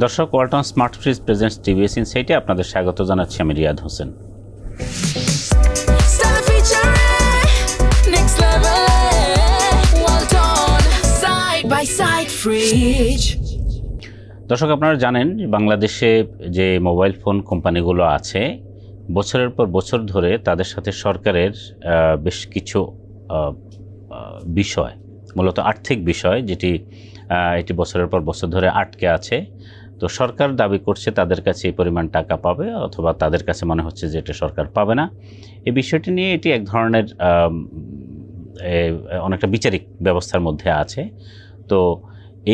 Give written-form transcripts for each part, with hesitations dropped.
দর্শক, Walton smart fridge presents TVS ইনসাইটে আপনাদের স্বাগত জানাচ্ছি। আমি রিয়াদ হোসেন। দর্শক, আপনারা জানেন বাংলাদেশে যে মোবাইল ফোন কোম্পানিগুলো আছে বছরের পর বছর ধরে তাদের সাথে সরকারের বেশ কিছু বিষয়, মূলত আর্থিক বিষয়, এটি বছরের পর বছর ধরে আটকে আছে। তো সরকার দাবি করছে তাদের কাছে এই পরিমাণ টাকা পাবে, অথবা তাদের কাছে মনে হচ্ছে যে এটা সরকার পাবে না। এই বিষয়টি নিয়ে এটি এক ধরনের অনেকটা বিচারিক ব্যবস্থার মধ্যে আছে। তো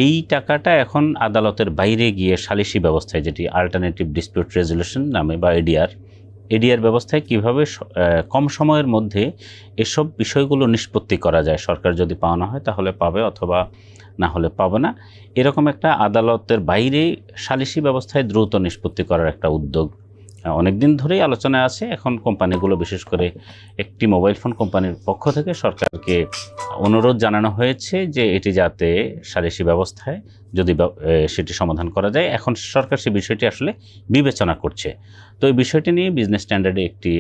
এই টাকাটা এখন আদালতের বাইরে গিয়ে সালিসি ব্যবস্থায়, যেটি আল্টারনেটিভ ডিসপিউট রেজলিউশন নামে বা এডিআর ব্যবস্থায় কিভাবে কম সময়ের মধ্যে এসব বিষয়গুলো নিষ্পত্তি করা যায়। সরকার যদি পাওনা হয় তাহলে পাবে, অথবা না হলে পাবে না। এরকম একটা আদালতের বাইরে সালিসি ব্যবস্থায় দ্রুত নিষ্পত্তি করার একটা উদ্যোগ অনেক দিন ধরেই আলোচনায় আছে। এখন কোম্পানিগুলো, বিশেষ করে একটি মোবাইল ফোন কোম্পানির পক্ষ থেকে সরকারকে অনুরোধ জানানো হয়েছে যে এটি যাতে সালিসি ব্যবস্থায় যদি সেটি সমাধান করা যায়। এখন সরকার সেই বিষয়টি আসলে বিবেচনা করছে। তো এই বিষয়টি নিয়ে বিজনেস স্ট্যান্ডার্ডে একটি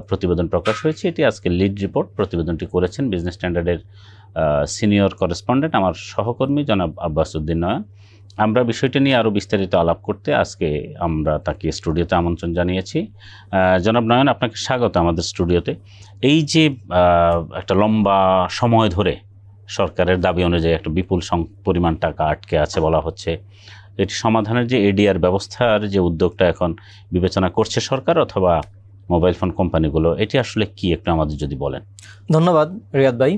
প্রতিবেদন প্রকাশ হয়েছে। এটি আজকে লিড রিপোর্ট প্রতিবেদনটি করেছেন বিজনেস স্ট্যান্ডার্ডের সিনিয়র করেসপন্ডেন্ট আমার সহকর্মী জনাব আব্বাস উদ্দিন নয়ন। আমরা বিষয়টি নিয়ে আরও বিস্তারিত আলাপ করতে আজকে আমরা তাকে স্টুডিওতে আমন্ত্রণ জানিয়েছি। জনাব নয়ন, আপনাকে স্বাগত আমাদের স্টুডিওতে। এই যে একটা লম্বা সময় ধরে সরকারের দাবি অনুযায়ী একটা বিপুল পরিমাণ টাকা আটকে আছে বলা হচ্ছে, এটি সমাধানের যে এডিআর ব্যবস্থার যে উদ্যোগটা এখন বিবেচনা করছে সরকার অথবা মোবাইল ফোন কোম্পানিগুলো, এটি আসলে কি একটু আমাদের যদি বলেন। ধন্যবাদ রিয়াদ ভাই।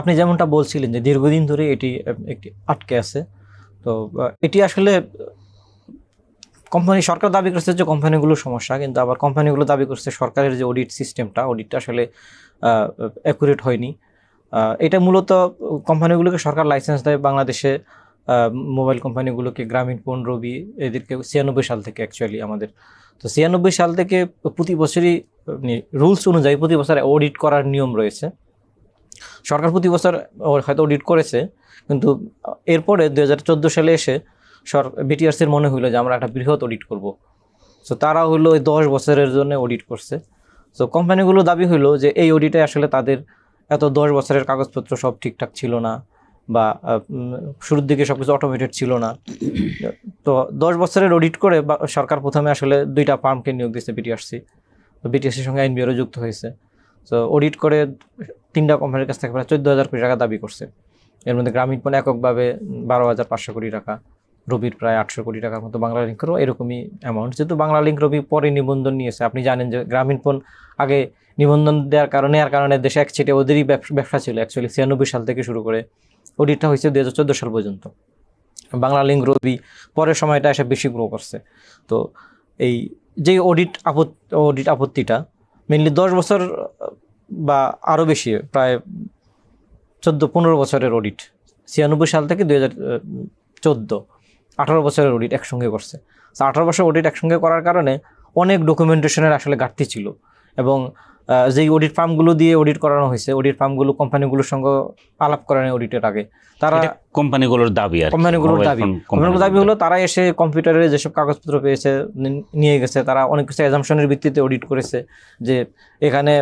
আপনি যেমনটা বলছিলেন যে দীর্ঘদিন ধরে এটি একটি আটকে আছে। তো এটি আসলে সরকার দাবি করছে যে কোম্পানিগুলোর সমস্যা, কিন্তু আবার কোম্পানিগুলো দাবি করছে সরকারের যে অডিট সিস্টেমটা, অডিটটা আসলে অ্যাকুরেট হয়নি। এটা মূলত কোম্পানিগুলোকে সরকার লাইসেন্স দেয় বাংলাদেশে, মোবাইল কোম্পানিগুলোকে, গ্রামীণফোন, রবি, এদেরকে 96 সাল থেকে অ্যাকচুয়ালি আমাদের। তো 96 সাল থেকে প্রতি বছরই রুলস অনুযায়ী প্রতি বছর অডিট করার নিয়ম রয়েছে। সরকার প্রতি বছর হয়তো অডিট করেছে, কিন্তু এরপরে 2014 সালে এসে বিটিআরসির মনে হইলো যে আমরা একটা বৃহৎ অডিট করব। সো তারা হলো 10 বছরের জন্য অডিট করছে। সো কোম্পানিগুলো দাবি হইলো যে এই অডিটে আসলে তাদের এত 10 বছরের কাগজপত্র সব ঠিকঠাক ছিল না, বা শুরুর দিকে সব কিছু অটোমেটেড ছিল না। তো 10 বছরের অডিট করে সরকার প্রথমে আসলে 2টা ফার্মকে নিয়োগ দিয়েছে বিটিআরসি। তো বিটিআরসির সঙ্গে আইনবিআরও যুক্ত হয়েছে। তো অডিট করে 3টা কোম্পানির কাছ থেকে প্রায় 14,000 কোটি টাকা দাবি করছে। এর মধ্যে গ্রামীণফোন এককভাবে 12,500 কোটি টাকা, রবির প্রায় 800 কোটি টাকার মতো, বাংলালিংকেরও এরকমই অ্যামাউন্ট। যেহেতু বাংলালিংক রবি পরে নিবন্ধন নিয়েছে, আপনি জানেন যে গ্রামীণফোন আগে নিবন্ধন দেওয়ার কারণে দেশে একচেটে ওদেরই ব্যবসা ছিল। অ্যাকচুয়ালি 96 সাল থেকে শুরু করে অডিটটা হয়েছে 2014 সাল পর্যন্ত। বাংলালিংক রবি পরের সময়টা এসে বেশি গ্রো করছে। তো এই যে অডিট আপত্তিটা মেনলি 10 বছর বা আরও বেশি, প্রায় 14-15 বছরের অডিট, 96 সাল থেকে 2014, 18 বছরের অডিট একসঙ্গে করছে। 18 বছর অডিট একসঙ্গে করার কারণে অনেক ডকুমেন্টেশনের আসলে ঘাটতি ছিল। এবং যেই অডিট ফার্মগুলো দিয়ে অডিট করানো হয়েছে, অডিট ফার্মগুলো কোম্পানিগুলোর সঙ্গে আলাপ করেন অডিটের আগে। তারা কোম্পানিগুলোর দাবি হলো তারা এসে কম্পিউটারে যেসব কাগজপত্র পেয়েছে নিয়ে গেছে, তারা অনেক কিছু অ্যাজাম্পশনের ভিত্তিতে অডিট করেছে যে এখানে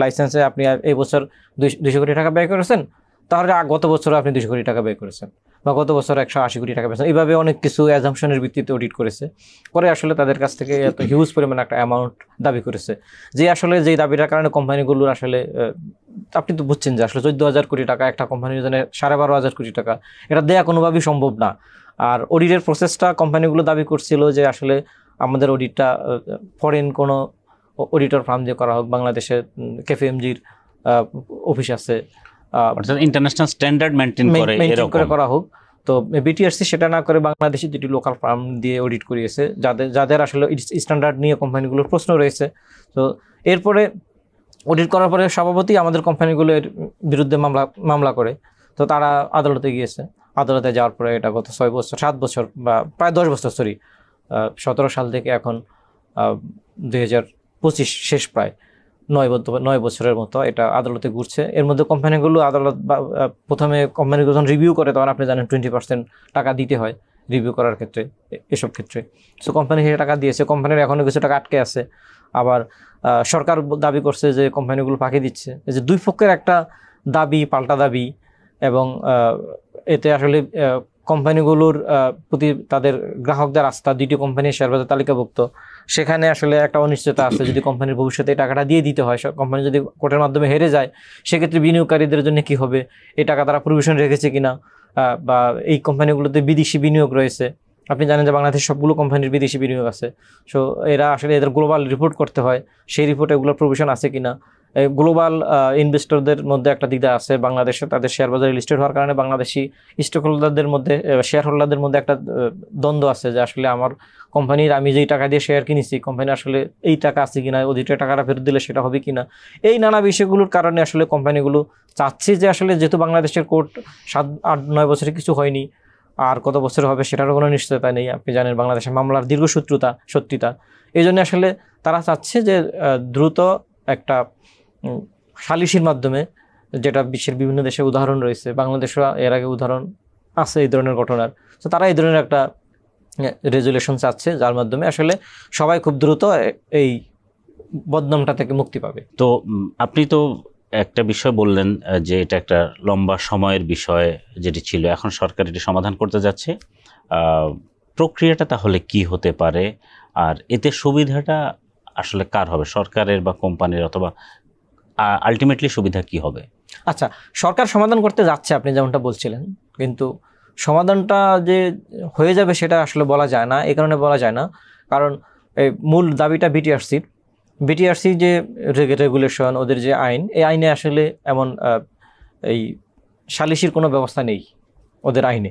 লাইসেন্সে আপনি এই বছর 200 কোটি টাকা ব্যয় করেছেন, তাহলে গত বছর আপনি 200 কোটি টাকা ব্যয় করেছেন, বা গত বছর 180 কোটি টাকা পেয়েছেন। এইভাবে অনেক কিছু অ্যাজাম্পশনের ভিত্তিতে অডিট করেছে। পরে আসলে তাদের কাছ থেকে এত হিউজ পরিমাণ একটা অ্যামাউন্ট দাবি করেছে, যে আসলে যেই দাবিটার কারণে কোম্পানিগুলোর আসলে, আপনি তো বুঝছেন যে আসলে 14,000 কোটি টাকা একটা কোম্পানির জন্য 12,500 কোটি টাকা, এটা দেয়া কোনোভাবেই সম্ভব না। আর অডিটের প্রসেসটা কোম্পানিগুলো দাবি করছিল যে আসলে আমাদের অডিটটা ফরেন কোনো অডিটর ফার্ম দিয়ে করা হোক, বাংলাদেশে KPMGর অফিস আছে, ইন্টারন্যাশনাল স্ট্যান্ডার্ড মেইনটেইন করে করা হোক। তো বিটিআরসি সেটা না করে বাংলাদেশে যেটি লোকাল ফার্ম দিয়ে অডিট করিয়েছে, যাদের আসলে স্ট্যান্ডার্ড নিয়ে কোম্পানিগুলোর প্রশ্ন রয়েছে। তো এরপরে অডিট করার পরে সভাপতি আমাদের কোম্পানিগুলোর বিরুদ্ধে মামলা করে। তো তারা আদালতে গিয়েছে। আদালতে যাওয়ার পরে এটা গত 7 বছর বা প্রায় 10 বছর, 17 সাল থেকে এখন 2025 শেষ, প্রায় 9 বছরের মতো এটা আদালতে ঘুরছে। এর মধ্যে কোম্পানিগুলো প্রথমে কোম্পানিগুলো যখন রিভিউ করে তখন আপনি জানেন 20% টাকা দিতে হয়, রিভিউ করার ক্ষেত্রে, এসব ক্ষেত্রে। সো কোম্পানি সেই টাকা দিয়েছে, কোম্পানির এখনও কিছু টাকা আটকে আছে। আবার সরকার দাবি করছে যে কোম্পানিগুলো ফাঁকি দিচ্ছে। এই যে দুই পক্ষের একটা দাবি পাল্টা দাবি, এবং এতে আসলে কোম্পানিগুলোর প্রতি তাদের গ্রাহকদের আস্থা, দুইটি কোম্পানির শেয়ারবাজার তালিকাভুক্ত, সেখানে আসলে একটা অনিশ্চয়তা আছে। যদি কোম্পানির ভবিষ্যতে এই টাকাটা দিয়ে দিতে হয়, কোম্পানি যদি কোর্টের মাধ্যমে হেরে যায়, সেক্ষেত্রে বিনিয়োগকারীদের জন্য কি হবে, এই টাকা তারা প্রভিশন রেখেছে কিনা, বা এই কোম্পানিগুলোতে বিদেশি বিনিয়োগ রয়েছে। আপনি জানেন যে বাংলাদেশ সবগুলো কোম্পানির বিদেশি বিনিয়োগ আছে। সো এরা আসলে এদের গ্লোবাল রিপোর্ট করতে হয়, সেই রিপোর্টে এগুলোর প্রভিশন আছে কিনা। গ্লোবাল ইনভেস্টরদের মধ্যে একটা দ্বিধা আছে বাংলাদেশে, তাদের শেয়ার বাজারে লিস্টেড হওয়ার কারণে বাংলাদেশি স্টক হোল্ডারদের মধ্যে, শেয়ার হোল্ডারদের মধ্যে একটা দ্বন্দ্ব আছে যে আসলে আমার কোম্পানির, আমি যেই টাকা দিয়ে শেয়ার কিনেছি, কোম্পানি আসলে এই টাকা আছে কিনা, অধিকটা টাকাটা ফেরত দিলে সেটা হবে কিনা। এই নানা বিষয়গুলোর কারণে আসলে কোম্পানিগুলো চাচ্ছে যে আসলে যেহেতু বাংলাদেশের কোর্ট 7-8-9 বছরে কিছু হয়নি, আর কত বছর হবে সেটারও কোনো নিশ্চয়তা নেই। আপনি জানেন বাংলাদেশের মামলার সত্যিতা, এই জন্য আসলে তারা চাচ্ছে যে দ্রুত একটা সালিসির মাধ্যমে, যেটা বিশ্বের বিভিন্ন দেশে উদাহরণ রয়েছে, বাংলাদেশও এর আগে উদাহরণ আছে এই ধরনের ঘটনার। তো তারা এই ধরনের একটা রেজুলেশন চাচ্ছে, যার মাধ্যমে আসলে সবাই খুব দ্রুত এই বদনামটা থেকে মুক্তি পাবে। তো আপনি তো একটা বিষয় বললেন যে এটা একটা লম্বা সময়ের বিষয় যেটি ছিল, এখন সরকার এটি সমাধান করতে যাচ্ছে। প্রক্রিয়াটা তাহলে কি হতে পারে, আর এতে সুবিধাটা আসলে কার হবে, সরকারের বা কোম্পানির, অথবা আলটিমেটলি সুবিধা কি হবে? আচ্ছা, সরকার সমাধান করতে যাচ্ছে আপনি যেমনটা বলছিলেন, কিন্তু সমাধানটা যে হয়ে যাবে সেটা আসলে বলা যায় না। এই কারণে বলা যায় না কারণ এই মূল দাবিটা বিটিআরসি যে রেগুলেশন, ওদের যে আইন, এই আইনে আসলে এমন এই সালিসির কোনো ব্যবস্থা নেই ওদের আইনে।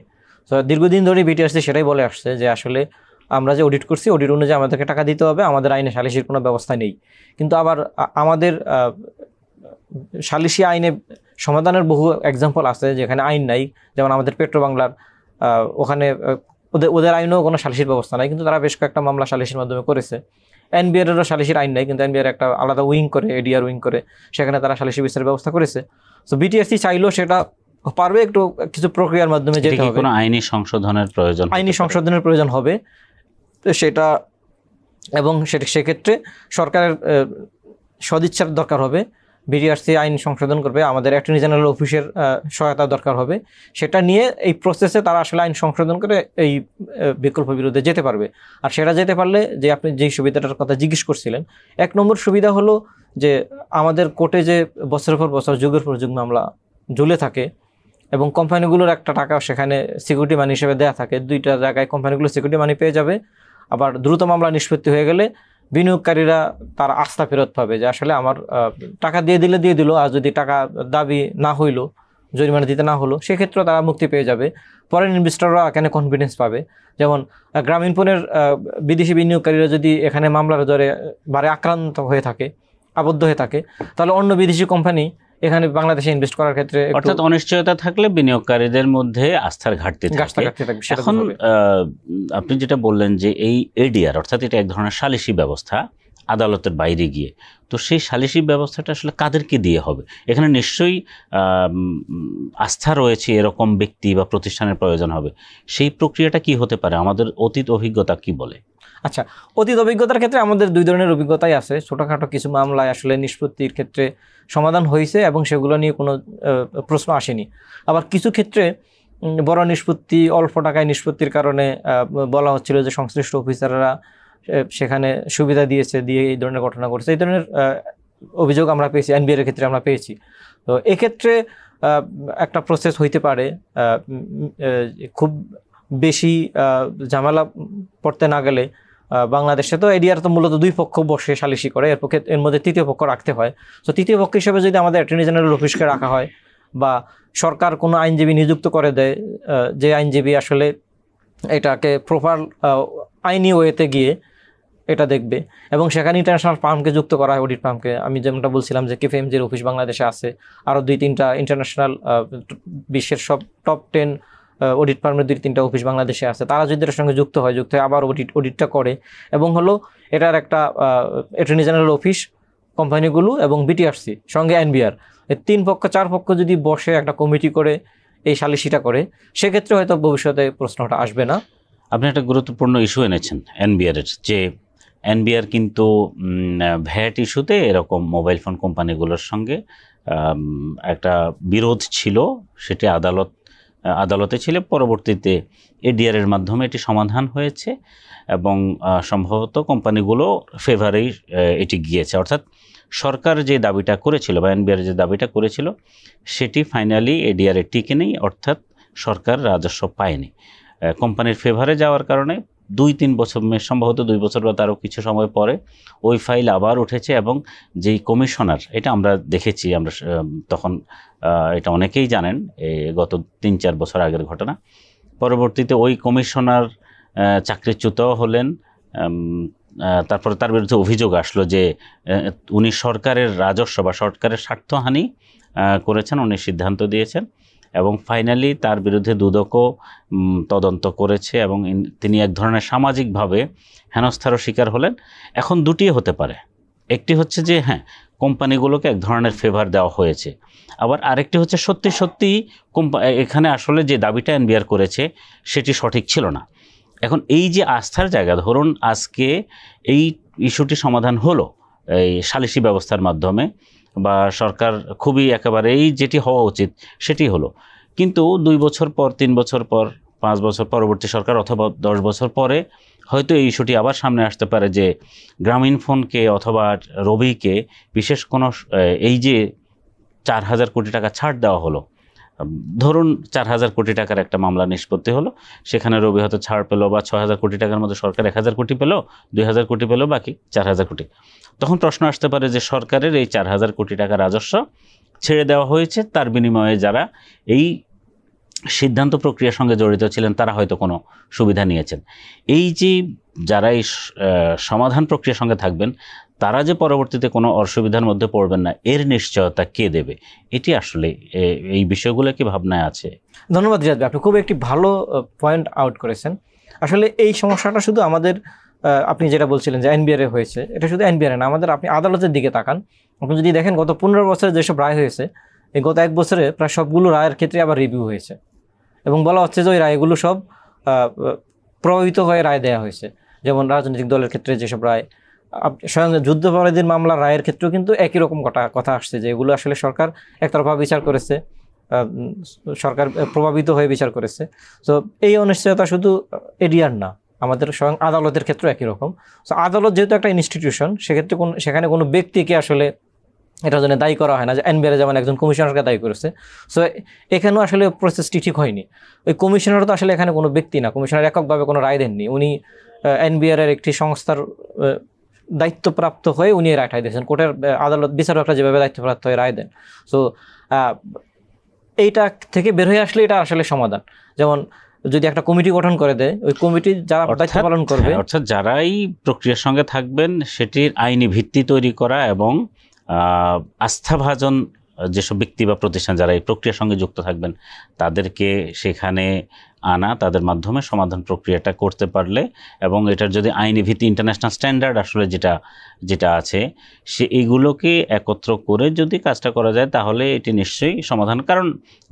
তো দীর্ঘদিন ধরে বিটিআরসি সেটাই বলে আসছে যে আসলে আমরা যে অডিট করছি, অডিট অনুযায়ী আমাদেরকে টাকা দিতে হবে, আমাদের আইনে সালিসির কোনো ব্যবস্থা নেই। কিন্তু আবার আমাদের সালিসি আইনে সমাধানের বহু এক্সাম্পল আছে যেখানে আইন নাই, যেমন আমাদের পেট্রো বাংলার ওখানে ওদের আইনেও কোনো সালিসির ব্যবস্থা নাই, কিন্তু তারা বেশ কয়েকটা মামলা সালিসির মাধ্যমে করেছে। এনবিআরেরও সালিসির আইন নাই, কিন্তু এনবিআর একটা আলাদা উইং করে, এডিআর উইং করে, সেখানে তারা সালিসি বিচারের ব্যবস্থা করেছে। তো বিটিআরসি চাইলেও সেটা পারবে, একটু কিছু প্রক্রিয়ার মাধ্যমে যেতে হবে। কোনো আইনি সংশোধনের প্রয়োজন হবে সেটা, এবং সেক্ষেত্রে সরকারের সদিচ্ছার দরকার হবে। বিটিআরসি আইন সংশোধন করবে, আমাদের অ্যাটর্নি জেনারেল অফিসের সহায়তা দরকার হবে। সেটা নিয়ে এই প্রসেসে তারা আসলে আইন সংশোধন করে এই বিকল্প বিরুদ্ধে যেতে পারবে। আর সেটা যেতে পারলে, যে আপনি যেই সুবিধাটার কথা জিজ্ঞেস করছিলেন, 1 নম্বর সুবিধা হলো যে আমাদের কোর্টে যে বছরের পর বছর, যুগের পর যুগ মামলা ঝুলে থাকে, এবং কোম্পানিগুলোর একটা টাকা সেখানে সিকিউরিটি মানি হিসেবে দেওয়া থাকে, 2টা জায়গায় কোম্পানিগুলো সিকিউরিটি মানি পেয়ে যাবে। আবার দ্রুত মামলা নিষ্পত্তি হয়ে গেলে বিনিয়োগকারীরা তার আস্থা ফেরত পাবে যে আসলে আমার টাকা দিয়ে দিল, আর যদি টাকা দাবি না হইলো, জরিমানা দিতে না হলো, সেক্ষেত্রেও তারা মুক্তি পেয়ে যাবে। ফরেন ইনভেস্টররা এখানে কনফিডেন্স পাবে। যেমন গ্রামীণফোনের বিদেশি বিনিয়োগকারীরা যদি এখানে মামলার জোরে আক্রান্ত হয়ে থাকে, আবদ্ধ হয়ে থাকে, তাহলে অন্য বিদেশি কোম্পানি এখানে বাংলাদেশে ইনভেস্ট করার ক্ষেত্রে, অর্থাৎ অনিশ্চয়তা থাকলে বিনিয়োগকারীদের মধ্যে আস্থার ঘাটতি থাকে। এখন আপনি যেটা বললেন যে এই এডিআর, অর্থাৎ এটা এক ধরনের সালিসি ব্যবস্থা আদালতের বাইরে গিয়ে, তো সেই সালিসি ব্যবস্থাটা আসলে কাদেরকে দিয়ে হবে? এখানে নিশ্চয়ই আস্থা রয়েছে এরকম ব্যক্তি বা প্রতিষ্ঠানের প্রয়োজন হবে। সেই প্রক্রিয়াটা কি হতে পারে? আমাদের অতীত অভিজ্ঞতা কি বলে? আচ্ছা, অতীত অভিজ্ঞতার ক্ষেত্রে আমাদের 2 ধরনের অভিজ্ঞতাই আছে। ছোটোখাটো কিছু মামলায় আসলে নিষ্পত্তির ক্ষেত্রে সমাধান হয়েছে এবং সেগুলো নিয়ে কোনো প্রশ্ন আসেনি। আবার কিছু ক্ষেত্রে বড় নিষ্পত্তি, অল্প টাকায় নিষ্পত্তির কারণে বলা হচ্ছিল যে সংশ্লিষ্ট অফিসাররা সেখানে সুবিধা দিয়ে এই ধরনের ঘটনা ঘটছে। এই ধরনের অভিযোগ আমরা পেয়েছি, এনবিআর এর ক্ষেত্রে আমরা পেয়েছি। তো এক্ষেত্রে একটা প্রসেস হইতে পারে, খুব বেশি ঝামেলা পড়তে না গেলে। বাংলাদেশে তো এডিআর তো মূলত 2 পক্ষ বসে সালিসি করে, এর মধ্যে 3য় পক্ষ রাখতে হয়। তো 3য় পক্ষ হিসেবে যদি আমাদের অ্যাটর্নি জেনারেল অফিসকে রাখা হয়, বা সরকার কোনো আইনজীবী নিযুক্ত করে দেয়, যে আইনজীবী আসলে এটাকে প্রপার আইনি ওয়েতে গিয়ে এটা দেখবে, এবং সেখানে ইন্টারন্যাশনাল ফার্মকে যুক্ত করা হয়, অডিট ফার্মকে। আমি যেমনটা বলছিলাম যে কেপিএমজির অফিস বাংলাদেশে আছে, আরও 2-3টা ইন্টারন্যাশনাল বিশ্বের সব টপ 10 অডিট ফার্মের 2-3টা অফিস বাংলাদেশে আছে। তারা যদি এর সঙ্গে যুক্ত হয় আবার অডিটটা করে, এবং হলো এটার একটা অ্যাটর্নি জেনারেল অফিস, কোম্পানিগুলো এবং বিটিআরসি সঙ্গে এনবিআর, 3 পক্ষ 4 পক্ষ যদি বসে একটা কমিটি করে এই সালিসিটা করে, সেক্ষেত্রে হয়তো ভবিষ্যতে প্রশ্নটা আসবে না। আপনি একটা গুরুত্বপূর্ণ ইস্যু এনেছেন এনবিআরের, যে এনবিআর কিন্তু ভ্যাট ইস্যুতে এরকম মোবাইল ফোন কোম্পানিগুলোর সঙ্গে একটা বিরোধ ছিল, সেটি আদালতে ছিল। পরবর্তীতে এডিআরের মাধ্যমে এটি সমাধান হয়েছে এবং সম্ভবত কোম্পানিগুলো ফেভারেই এটি গিয়েছে। অর্থাৎ সরকার যে দাবিটা করেছিল বা এনবিআর যে দাবিটা করেছিল সেটি ফাইনালি এডিআরে টিকে নেই, অর্থাৎ সরকার রাজস্ব পায়নি। কোম্পানির ফেভারে যাওয়ার কারণে 2-3 বছর, সম্ভবত 2 বছর বা তারও কিছু সময় পরে ওই ফাইল আবার উঠেছে এবং যেই কমিশনার, এটা আমরা দেখেছি, আমরা তখন এটা অনেকেই জানেন, গত 3-4 বছর আগের ঘটনা। পরবর্তীতে ওই কমিশনার চাকরিচ্যুত হলেন। তারপরে তার বিরুদ্ধে অভিযোগ আসলো যে উনি সরকারের রাজস্ব বা সরকারের স্বার্থহানি করেছেন, উনি সিদ্ধান্ত দিয়েছেন এবং ফাইনালি তার বিরুদ্ধে দুদকও তদন্ত করেছে এবং তিনি এক ধরনের সামাজিকভাবে হেনস্থারও শিকার হলেন। এখন দুটি হতে পারে, একটি হচ্ছে যে হ্যাঁ, কোম্পানিগুলোকে এক ধরনের ফেভার দেওয়া হয়েছে, আবার আরেকটি হচ্ছে সত্যি সত্যি এখানে আসলে যে দাবিটা এনবিআর করেছে সেটি সঠিক ছিল না। এখন এই যে আস্থার জায়গা, ধরুন আজকে এই ইস্যুটি সমাধান হলো এই সালিসি ব্যবস্থার মাধ্যমে, বা সরকার খুবই একেবারেই যেটি হওয়া উচিত সেটি হলো, কিন্তু 2 বছর পর, 3 বছর পর, 5 বছর পরবর্তী সরকার অথবা 10 বছর পরে হয়তো এই ইস্যুটি আবার সামনে আসতে পারে যে গ্রামীণফোনকে অথবা রবিকে বিশেষ কোনো এই যে 4,000 কোটি টাকা ছাড় দেওয়া হলো, ধরুন 4,000 কোটি টাকার একটা মামলা নিষ্পত্তি হলো, সেখানে রবি হয়তো ছাড় পেলো, বা 6,000 কোটি টাকার মধ্যে সরকার 1,000 কোটি পেলো, 2,000 কোটি পেলো, বাকি 4,000 কোটি। তখন প্রশ্ন আসতে পারে যে সরকারের এই 4,000 কোটি টাকা রাজস্ব ছেড়ে দেওয়া হয়েছে, তার বিনিময়ে যারা এই সিদ্ধান্ত প্রক্রিয়ার সঙ্গে জড়িত ছিলেন তারা হয়তো কোনো সুবিধা নিয়েছেন। এই যে যারা এই সমাধান প্রক্রিয়ার সঙ্গে থাকবেন তারা যে পরবর্তীতে কোনো অসুবিধার মধ্যে পড়বেন না, এর নিশ্চয়তা কে দেবে? এটি আসলে এই বিষয়গুলো কি ভাবনায় আছে? ধন্যবাদ রিয়াদ ভাই, আপনি খুব একটি ভালো পয়েন্ট আউট করেছেন। আসলে এই সমস্যাটা শুধু আমাদের, আপনি যেটা বলছিলেন যে এনবিআর হয়েছে, এটা শুধু এনবিআর না, আমাদের আপনি আদালতের দিকে তাকান, আপনি যদি দেখেন গত 15 বছরে যেসব রায় হয়েছে, এই গত 1 বছরে প্রায় সবগুলো রায়ের ক্ষেত্রে আবার রিভিউ হয়েছে এবং বলা হচ্ছে যে ওই রায়গুলো সব প্রভাবিত হয়ে রায় দেওয়া হয়েছে। যেমন রাজনৈতিক দলের ক্ষেত্রে যেসব রায়, স্বয়ং যুদ্ধাপরাধীর মামলার রায়ের ক্ষেত্রেও কিন্তু একই রকম কথা আসছে যে এগুলো আসলে সরকার একতরফা বিচার করেছে, সরকার প্রভাবিত হয়ে বিচার করেছে। তো এই অনিশ্চয়তা শুধু এডিআর না, আমাদের স্বয়ং আদালতের ক্ষেত্রে একই রকম। সো আদালত যেহেতু একটা ইনস্টিটিউশন, সেক্ষেত্রে সেখানে কোনো ব্যক্তিকে আসলে এটার জন্য দায়ী করা হয় না, যে এনবিআর যেমন একজন কমিশনারকে দায়ী করেছে। সো এখানেও আসলে প্রসেসটি ঠিক হয়নি। ওই কমিশনার তো আসলে এখানে কোনো ব্যক্তি না, কমিশনার এককভাবে কোনো রায় দেননি, উনি এনবিআর এর একটি সংস্থার দায়িত্বপ্রাপ্ত হয়ে উনি রায়টাই দিয়েছেন। কোর্টের আদালত বিচারকরা যেভাবে দায়িত্বপ্রাপ্ত হয়ে রায় দেন, সো এইটা থেকে বের হয়ে আসলে এটা আসলে সমাধান। যেমন যদি একটা কমিটি গঠন করে দেয়, ওই কমিটি যারা দায়িত্ব পালন করবে, অর্থাৎ যারাই প্রক্রিয়ার সঙ্গে থাকবেন সেটির আইনি ভিত্তি তৈরি করা এবং আস্থাভাজন যেসব ব্যক্তি বা প্রতিষ্ঠান যারা এই প্রক্রিয়ার সঙ্গে যুক্ত থাকবেন তাদেরকে সেখানে আনা, তাদের মাধ্যমে সমাধান প্রক্রিয়াটা করতে পারলে, এবং এটার যদি আইনি ভিত্তি ইন্টারন্যাশনাল স্ট্যান্ডার্ড আসলে যেটা আছে এইগুলোকে একত্র করে যদি কাজটা করা যায় তাহলে এটি নিশ্চয়ই সমাধান। কারণ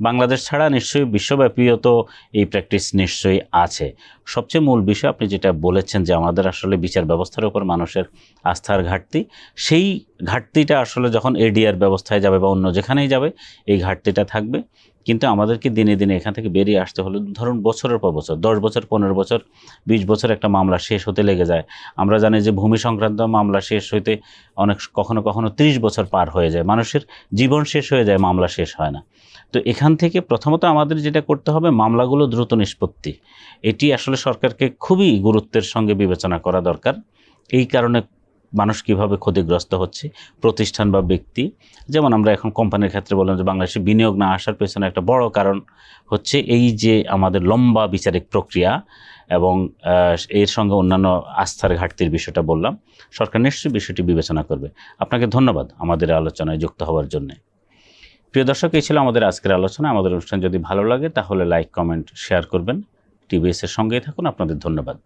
বাংলাদেশ ছাড়া নিশ্চয়ই বিশ্বব্যাপীও তো এই প্র্যাকটিস নিশ্চয়ই আছে। সবচেয়ে মূল বিষয় আপনি যেটা বলেছেন যে আমাদের আসলে বিচার ব্যবস্থার উপর মানুষের আস্থার ঘাটতি, সেই ঘাটতিটা আসলে যখন এডিআর ব্যবস্থায় যাবে বা অন্য যেখানেই যাবে এই ঘাটতিটা থাকবে। কিন্তু আমাদেরকে দিনে দিনে এখান থেকে বেরিয়ে আসতে হলে, ধরুন বছরের পর বছর, 10 বছর, 15 বছর, 20 বছর একটা মামলা শেষ হতে লেগে যায়। আমরা জানি যে ভূমি সংক্রান্ত মামলা শেষ হইতে কখনো কখনো 30 বছর পার হয়ে যায়, মানুষের জীবন শেষ হয়ে যায়, মামলা শেষ হয় না। তো এখান থেকে প্রথমত আমাদের যেটা করতে হবে, মামলাগুলো দ্রুত নিষ্পত্তি, এটি আসলে সরকারকে খুবই গুরুত্বের সঙ্গে বিবেচনা করা দরকার। এই কারণে মানুষ কীভাবে ক্ষতিগ্রস্ত হচ্ছে, প্রতিষ্ঠান বা ব্যক্তি, যেমন আমরা এখন কোম্পানির ক্ষেত্রে বললাম যে বাংলাদেশে বিনিয়োগ না আসার পেছনে একটা বড় কারণ হচ্ছে এই যে আমাদের লম্বা বিচারিক প্রক্রিয়া এবং এর সঙ্গে অন্যান্য আস্থার ঘাটতির বিষয়টা বললাম। সরকার নিশ্চয়ই বিষয়টি বিবেচনা করবে। আপনাকে ধন্যবাদ আমাদের আলোচনায় যুক্ত হওয়ার জন্য। প্রিয় দর্শক, এই ছিল আমাদের আজকের আলোচনা। আমাদের অনুষ্ঠান যদি ভালো লাগে তাহলে লাইক, কমেন্ট, শেয়ার করবেন। টিবিএস এর সঙ্গেই থাকুন। আপনাদের ধন্যবাদ।